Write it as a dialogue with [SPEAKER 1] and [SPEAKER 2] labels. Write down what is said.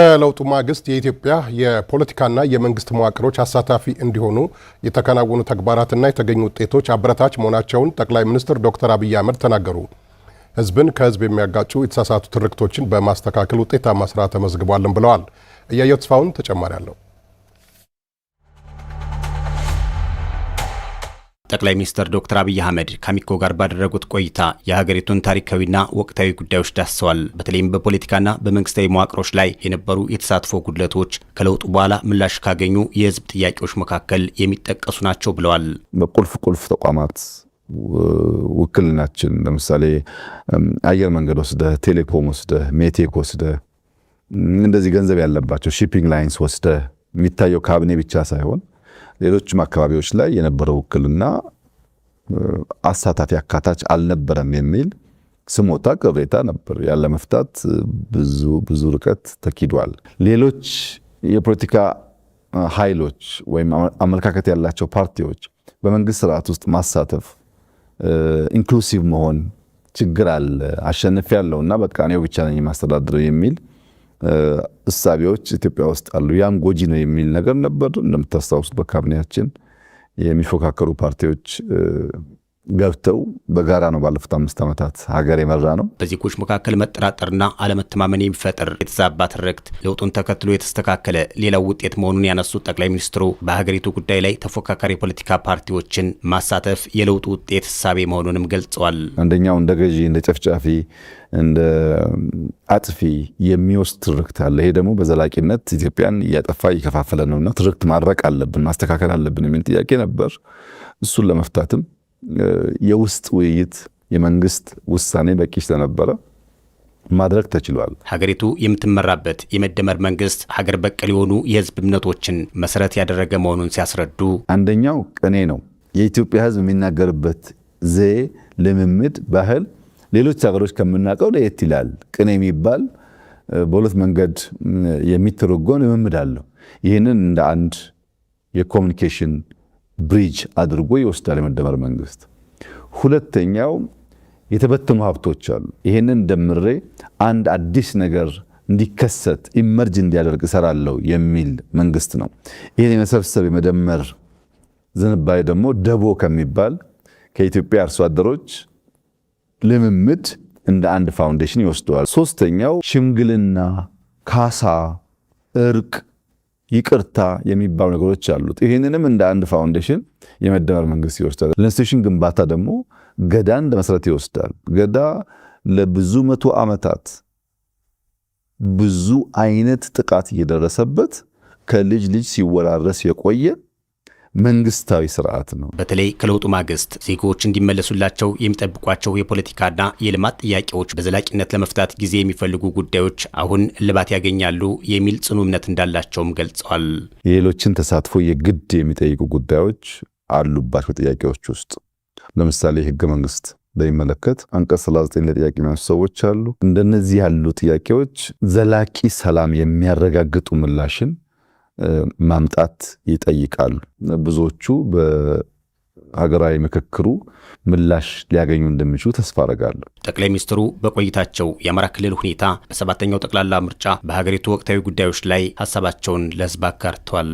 [SPEAKER 1] በለውጡ ማግስት የኢትዮጵያ የፖለቲካና የመንግስት መዋቅሮች አሳታፊ እንዲሆኑ የተከናወኑ ተግባራትና የተገኙ ውጤቶች አበረታች መሆናቸውን ጠቅላይ ሚኒስትር ዶክተር አብይ አህመድ ተናገሩ። ህዝብን ከህዝብ የሚያጋጩ የተሳሳቱ ትርክቶችን በማስተካከል ውጤታማ ስራ ተመዝግቧልን ብለዋል። እያየው ተስፋውን ተጨማሪ አለው።
[SPEAKER 2] ጠቅላይ ሚኒስትር ዶክተር አብይ አህመድ ከአሚኮ ጋር ባደረጉት ቆይታ የሀገሪቱን ታሪካዊና ወቅታዊ ጉዳዮች ዳስሰዋል። በተለይም በፖለቲካና በመንግስታዊ መዋቅሮች ላይ የነበሩ የተሳትፎ ጉድለቶች ከለውጡ በኋላ ምላሽ ካገኙ የህዝብ ጥያቄዎች መካከል የሚጠቀሱ ናቸው ብለዋል።
[SPEAKER 3] በቁልፍ ተቋማት ውክልናችን ለምሳሌ አየር መንገድ ወስደ፣ ቴሌኮም ወስደ፣ ሜቴክ ወስደ፣ እንደዚህ ገንዘብ ያለባቸው ሺፒንግ ላይንስ ወስደ የሚታየው ካቢኔ ብቻ ሳይሆን ሌሎችም አካባቢዎች ላይ የነበረው ውክልና አሳታፊ አካታች አልነበረም የሚል ስሞታ ቅሬታ ነበር። ያለ መፍታት ብዙ ርቀት ተኪዷል። ሌሎች የፖለቲካ ኃይሎች ወይም አመለካከት ያላቸው ፓርቲዎች በመንግስት ስርዓት ውስጥ ማሳተፍ ኢንክሉሲቭ መሆን ችግር አለ፣ አሸንፍ ያለውና በቃ እኔው ብቻ ነኝ ማስተዳድረው የሚል እሳቤዎች ኢትዮጵያ ውስጥ አሉ። ያም ጎጂ ነው የሚል ነገር ነበር። እንደምታስታውሱት በካቢኔያችን የሚፎካከሩ ፓርቲዎች ገብተው በጋራ ነው ባለፉት 5 ዓመታት ሀገር የመራ ነው።
[SPEAKER 2] በዜጎች መካከል መጠራጠርና አለመተማመን የሚፈጥር የተዛባ ትርክት ለውጡን ተከትሎ የተስተካከለ ሌላው ውጤት መሆኑን ያነሱት ጠቅላይ ሚኒስትሩ በሀገሪቱ ጉዳይ ላይ ተፎካካሪ ፖለቲካ ፓርቲዎችን ማሳተፍ የለውጡ ውጤት እሳቤ መሆኑንም ገልጸዋል።
[SPEAKER 3] አንደኛው እንደ ገዢ፣ እንደ ጨፍጫፊ፣ እንደ አጥፊ የሚወስድ ትርክት አለ። ይሄ ደግሞ በዘላቂነት ኢትዮጵያን እያጠፋ እየከፋፈለ ነውና ትርክት ማድረቅ አለብን፣ ማስተካከል አለብን የሚል ጥያቄ ነበር። እሱን ለመፍታትም የውስጥ ውይይት የመንግስት ውሳኔ በቂ ስለነበረ ማድረግ ተችሏል።
[SPEAKER 2] ሀገሪቱ የምትመራበት የመደመር መንግስት ሀገር በቀል የሆኑ የህዝብ እምነቶችን መሰረት ያደረገ መሆኑን ሲያስረዱ
[SPEAKER 3] አንደኛው ቅኔ ነው። የኢትዮጵያ ህዝብ የሚናገርበት ዘዬ፣ ልምምድ፣ ባህል ሌሎች ሀገሮች ከምናውቀው ለየት ይላል። ቅኔ የሚባል በሁለት መንገድ የሚተረጎም ልምምድ አለው። ይህንን እንደ አንድ የኮሚኒኬሽን ብሪጅ አድርጎ ይወስዳል የመደመር መንግስት። ሁለተኛው የተበተኑ ሀብቶች አሉ። ይሄንን ደምሬ አንድ አዲስ ነገር እንዲከሰት ኢመርጅ እንዲያደርግ እሰራለሁ የሚል መንግስት ነው። ይሄን የመሰብሰብ የመደመር ዝንባሌ ደግሞ ደቦ ከሚባል ከኢትዮጵያ አርሶ አደሮች ልምምድ እንደ አንድ ፋውንዴሽን ይወስደዋል። ሶስተኛው ሽምግልና፣ ካሳ፣ እርቅ፣ ይቅርታ የሚባሉ ነገሮች አሉት። ይሄንንም እንደ አንድ ፋውንዴሽን የመደመር መንግስት ይወስዳል። ለኢንስቲትዩሽን ግንባታ ደግሞ ገዳ እንደ መሰረት ይወስዳል። ገዳ ለብዙ መቶ ዓመታት ብዙ አይነት ጥቃት እየደረሰበት ከልጅ ልጅ ሲወራረስ የቆየ መንግስታዊ ስርዓት ነው።
[SPEAKER 2] በተለይ ከለውጡ ማግስት ዜጎች እንዲመለሱላቸው የሚጠብቋቸው የፖለቲካና የልማት ጥያቄዎች በዘላቂነት ለመፍታት ጊዜ የሚፈልጉ ጉዳዮች አሁን እልባት ያገኛሉ የሚል ጽኑ እምነት እንዳላቸውም ገልጸዋል።
[SPEAKER 3] የሌሎችን ተሳትፎ የግድ የሚጠይቁ ጉዳዮች አሉባቸው ጥያቄዎች ውስጥ ለምሳሌ ህገ መንግስት በሚመለከት አንቀጽ 39 ለጥያቄ የሚያነሱ ሰዎች አሉ። እንደነዚህ ያሉ ጥያቄዎች ዘላቂ ሰላም የሚያረጋግጡ ምላሽን ማምጣት ይጠይቃሉ። ብዙዎቹ በሀገራዊ ምክክሩ ምላሽ ሊያገኙ እንደሚችሉ ተስፋ አደርጋለሁ።
[SPEAKER 2] ጠቅላይ ሚኒስትሩ በቆይታቸው የአማራ ክልል ሁኔታ፣ በ7ኛው ጠቅላላ ምርጫ፣ በሀገሪቱ ወቅታዊ ጉዳዮች ላይ ሀሳባቸውን ለህዝብ አጋርተዋል።